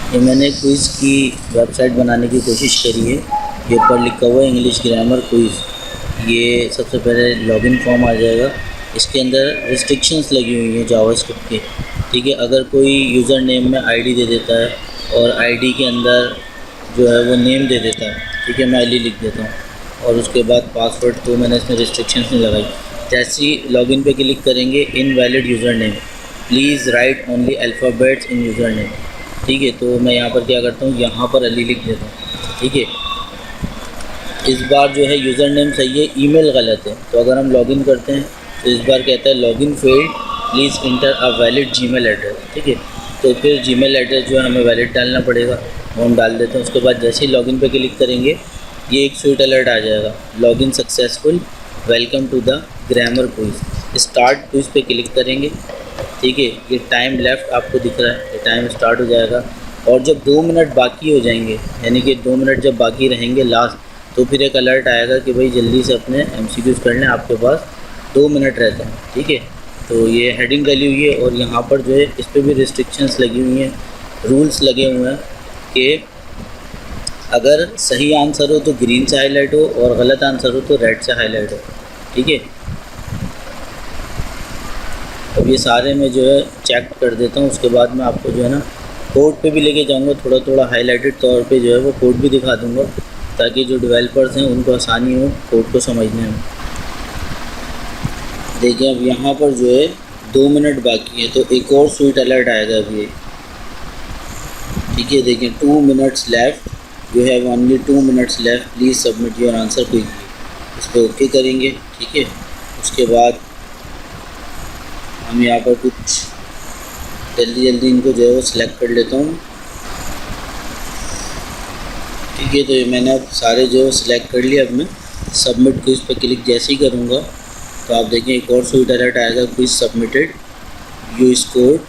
ये मैंने क्विज़ की वेबसाइट बनाने की कोशिश करी है। ये ऊपर लिखा हुआ है इंग्लिश ग्रामर क्विज़। ये सबसे पहले लॉगिन फॉर्म आ जाएगा। इसके अंदर रिस्ट्रिक्शंस लगी हुई हैं जावास्क्रिप्ट की। ठीक है, अगर कोई यूज़र नेम में आईडी दे देता है और आईडी के अंदर जो है वो नेम दे देता है, ठीक है, मैं एली लिख देता हूँ और उसके बाद पासवर्ड, तो मैंने इसमें रिस्ट्रिक्शंस नहीं लगाई। जैसे ही लॉगिन पे क्लिक करेंगे, invalid user name, please write only alphabets in user name. ठीक है, तो मैं यहाँ पर क्या करता हूँ, यहाँ पर अली लिख देता हूँ। ठीक है, इस बार जो है यूज़र नेम सही है, ईमेल गलत है। तो अगर हम लॉगिन करते हैं तो इस बार कहता है login failed, please inter a valid Gmail address. ठीक है, तो फिर जीमेल एड्रेस जो है हमें वैलिड डालना पड़ेगा, वो हम डाल देते हैं। उसके बाद जैसे ही लॉगिन पे क्लिक करेंगे, ये एक स्वीट अलर्ट आ जाएगा, login successful, welcome to the grammar quiz. Start quiz पे क्लिक करेंगे। ठीक है, ये टाइम लेफ्ट आपको दिख रहा है, ये टाइम स्टार्ट हो जाएगा। और जब 2 मिनट बाकी हो जाएंगे, यानी कि 2 मिनट जब बाकी रहेंगे लास्ट, तो फिर एक अलर्ट आएगा कि भाई जल्दी से अपने MCQs कर लें, आपके पास 2 मिनट रहते हैं। ठीक है, तो ये हेडिंग डली हुई है और यहाँ पर जो है इस पर भी रिस्ट्रिक्शंस लगी हुई हैं, रूल्स लगे हुए हैं कि अगर सही आंसर हो तो ग्रीन से हाईलाइट हो और गलत आंसर हो तो रेड से हाईलाइट हो। ठीक है, अब ये सारे मैं जो है चेक कर देता हूँ। उसके बाद मैं आपको जो है ना कोड पे भी लेके जाऊँगा, थोड़ा थोड़ा हाईलाइटेड तौर पे जो है वो कोड भी दिखा दूँगा, ताकि जो डेवलपर्स हैं उनको आसानी हो कोड को समझने में। देखिए, अब यहाँ पर जो है 2 मिनट बाकी है, तो एक और स्वीट अलर्ट आएगा अभी। ठीक है, देखिए 2 minutes left, you have only 2 minutes left, please submit your answer quickly. इस पर ओके करेंगे। ठीक है, उसके बाद हम यहाँ पर कुछ जल्दी जल्दी इनको जो है वो सिलेक्ट कर लेता हूँ। ठीक है, तो ये मैंने अब सारे जो है सिलेक्ट कर लिया। अब मैं सबमिट क्विज़ पर क्लिक जैसे ही करूँगा तो आप देखें एक और स्वीट अलर्ट आएगा, quiz submitted, you score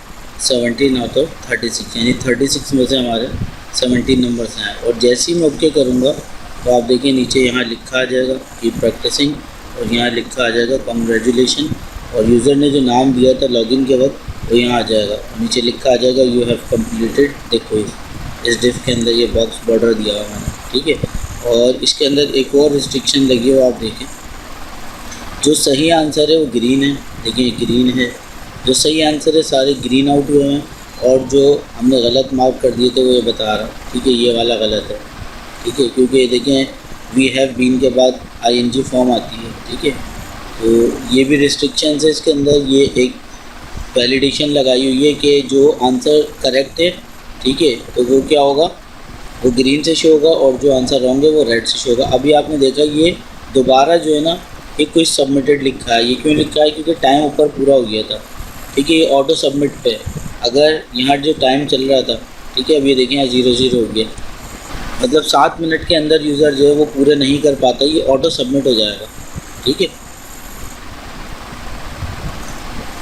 17 out of 36, यानी 36 में से हमारे 17 नंबर्स हैं। और जैसे ही मैं ओके करूँगा तो आप देखिए नीचे यहाँ लिखा आ जाएगा कि प्रैक्टिसिंग, और यहाँ लिखा आ जाएगा कॉन्ग्रेचुलेशन, और यूज़र ने जो नाम दिया था लॉगिन के वक्त वो यहाँ आ जाएगा। नीचे लिखा आ जाएगा you have completed the quiz. इस डिफ के अंदर ये बॉक्स बॉर्डर दिया हुआ मैंने। ठीक है, और इसके अंदर एक और रिस्ट्रिक्शन लगी हो, आप देखें जो सही आंसर है वो ग्रीन है। देखिए ग्रीन है, जो सही आंसर है सारे ग्रीन आउट हुए हैं, और जो हमने गलत मार्क कर दिए थे वो ये बता रहा हूँ। ठीक है, ये वाला गलत है। ठीक है, क्योंकि देखें वी हैव बीन के बाद ING फॉर्म आती है। ठीक है, तो ये भी रिस्ट्रिक्शन है इसके अंदर। ये एक वैलिडेशन लगाई हुई है कि जो आंसर करेक्ट है, ठीक है, तो वो क्या होगा, वो ग्रीन से शो होगा, और जो आंसर रॉन्ग है वो रेड से शो होगा। अभी आपने देखा ये दोबारा जो है ना एक कुछ सबमिटेड लिखा है। ये क्यों लिखा है, क्योंकि टाइम ऊपर पूरा हो गया था। ठीक है, ये ऑटो सबमिट पे, अगर यहाँ जो टाइम चल रहा था, ठीक है, अब ये देखें यहाँ 0-0 हो गया, मतलब 7 मिनट के अंदर यूज़र जो है वो पूरे नहीं कर पाता, ये ऑटो सबमिट हो जाएगा। ठीक है,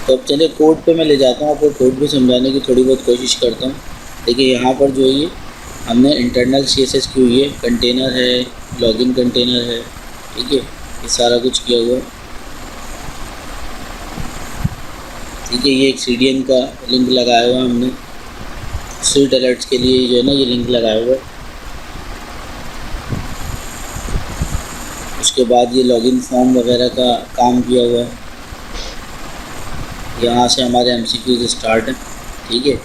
तो अब चलिए कोड पे मैं ले जाता हूँ, आपको कोड भी समझाने की थोड़ी बहुत कोशिश करता हूँ। देखिए यहाँ पर जो है ये हमने इंटरनल CSS की हुई है, कंटेनर है, लॉगिन कंटेनर है। ठीक है, ये सारा कुछ किया हुआ है। ठीक है, ये एक CDN का लिंक लगाया हुआ है हमने, स्वीट अलर्ट्स के लिए जो है ना ये लिंक लगाया हुआ है। उसके बाद ये लॉगिन फॉर्म वगैरह का काम किया हुआ है। यहाँ से हमारे MCQs स्टार्ट हैं। ठीक है,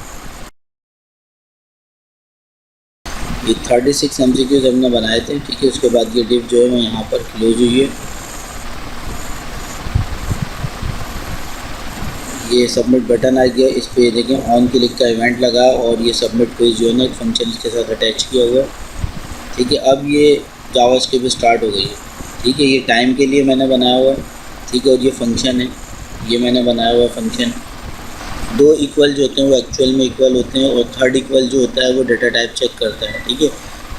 ये 36 MCQs हमने बनाए थे। ठीक है, उसके बाद ये डिव जो है मैं यहाँ पर क्लोज हुई है। ये सबमिट बटन आ गया, इस पर देखें ऑन क्लिक का इवेंट लगा, और ये सबमिट पेज जो है ना एक फंक्शन इसके साथ अटैच किया हुआ है। ठीक है, अब ये जावास्क्रिप्ट स्टार्ट हो गई है। ठीक है, ये टाइम के लिए मैंने बनाया हुआ है। ठीक है, और ये फंक्शन है, ये मैंने बनाया हुआ फंक्शन। 2 इक्वल जो होते हैं वो एक्चुअल में इक्वल होते हैं, और थर्ड इक्वल जो होता है वो डेटा टाइप चेक करता है। ठीक है,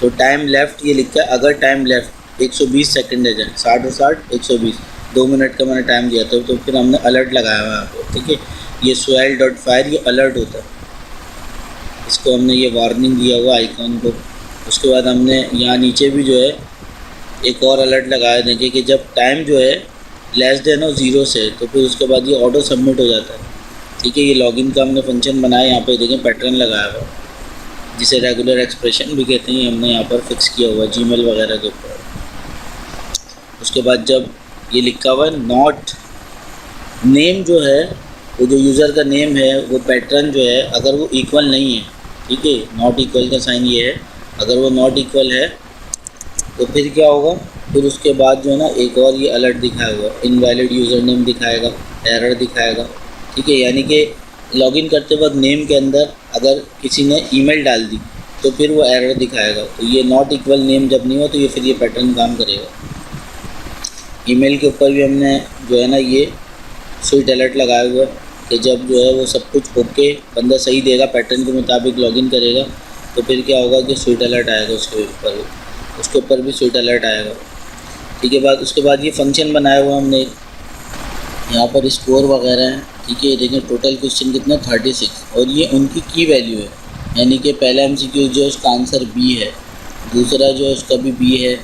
तो टाइम लेफ्ट ये लिखा है, अगर टाइम लेफ्ट 120 सेकंड है, 60 और 60 120, 2 मिनट का मैंने टाइम दिया था, तो फिर हमने अलर्ट लगाया हुआ है यहाँ पर। ठीक है, ये swell.fire ये अलर्ट होता है, इसको हमने ये वार्निंग दिया हुआ आइकॉन को। उसके बाद हमने यहाँ नीचे भी जो है एक और अलर्ट लगाया, देखिए कि जब टाइम जो है लेस देन हो 0 से, तो फिर उसके बाद ये ऑटो सबमिट हो जाता है। ठीक है, ये लॉगिन का हमने फंक्शन बनाया, यहाँ पे देखें पैटर्न लगाया हुआ। जिसे रेगुलर एक्सप्रेशन भी कहते हैं, हमने यहाँ पर फिक्स किया हुआ है जीमेल वगैरह के ऊपर। उसके बाद जब ये लिखा हुआ है नॉट नेम जो है, वो जो यूज़र का नेम है वो पैटर्न जो है अगर वो इक्वल नहीं है, ठीक है, नॉट इक्वल का साइन ये है, अगर वो नॉट इक्वल है तो फिर क्या होगा, फिर उसके बाद जो है ना एक और ये अलर्ट दिखाएगा, इनवैलिड यूज़र नेम दिखाएगा, एरर दिखाएगा, ठीक है। यानी कि लॉगिन करते वक्त नेम के अंदर अगर किसी ने ईमेल डाल दी तो फिर वो एरर दिखाएगा। तो ये नॉट इक्वल नेम जब नहीं हो तो ये फिर ये पैटर्न काम करेगा। ईमेल के ऊपर भी हमने जो है ना ये स्वीट अलर्ट लगाया हुआ है कि जब जो है वो सब कुछ ओके बंदा सही देगा, पैटर्न के मुताबिक लॉगिन करेगा, तो फिर क्या होगा कि स्वीट अलर्ट आएगा उसके ऊपर भी स्वीट अलर्ट आएगा, ठीक है। उसके बाद ये फंक्शन बनाया हुआ हमने, यहाँ पर स्कोर वगैरह है, ठीक है। देखें टोटल क्वेश्चन कितना 36 और ये उनकी की वैल्यू है, यानी कि पहला MCQ जो है उसका आंसर B है, दूसरा जो है उसका भी B है,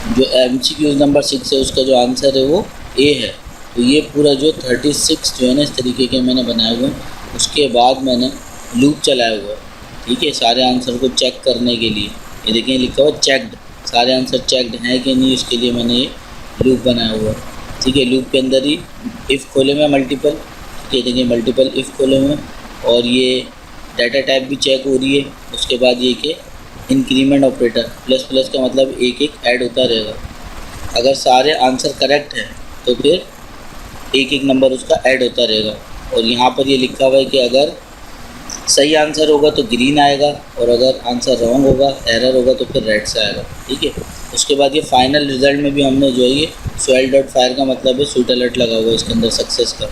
जो MCQ नंबर 6 है उसका जो आंसर है वो A है। तो ये पूरा जो 36 जो है ना इस तरीके के मैंने बनाए हुए हैं। उसके बाद मैंने लूप चलाया हुआ है, ठीक है, सारे आंसर को चेक करने के लिए। ये देखें लिखा हुआ चेक्ड, सारे आंसर चेक्ड हैं कि नहीं, उसके लिए मैंने ये लूप बनाया हुआ है, ठीक है। लूप के अंदर ही इफ़ खोले में मल्टीपल, ठीक है, देखिए मल्टीपल इफ़ खोले में, और ये डाटा टाइप भी चेक हो रही है। उसके बाद ये कि इंक्रीमेंट ऑपरेटर प्लस प्लस का मतलब एक एक ऐड होता रहेगा, अगर सारे आंसर करेक्ट हैं तो फिर एक एक नंबर उसका ऐड होता रहेगा। और यहाँ पर ये लिखा हुआ है कि अगर सही आंसर होगा तो ग्रीन आएगा, और अगर आंसर रॉन्ग होगा, एरर होगा, तो फिर रेड से आएगा, ठीक है। उसके बाद ये फाइनल रिजल्ट में भी हमने जो है ये swell.fire का मतलब है स्वीट अलर्ट लगा हुआ है इसके अंदर सक्सेस का।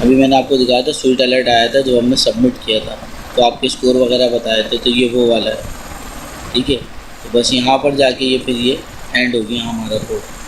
अभी मैंने आपको दिखाया था स्वीट अलर्ट आया था जब हमने सबमिट किया था, तो आपके स्कोर वगैरह बताए थे, तो ये वो वाला है, ठीक है। तो बस यहाँ पर जाके ये फिर ये एंड हो गया हमारा कोड।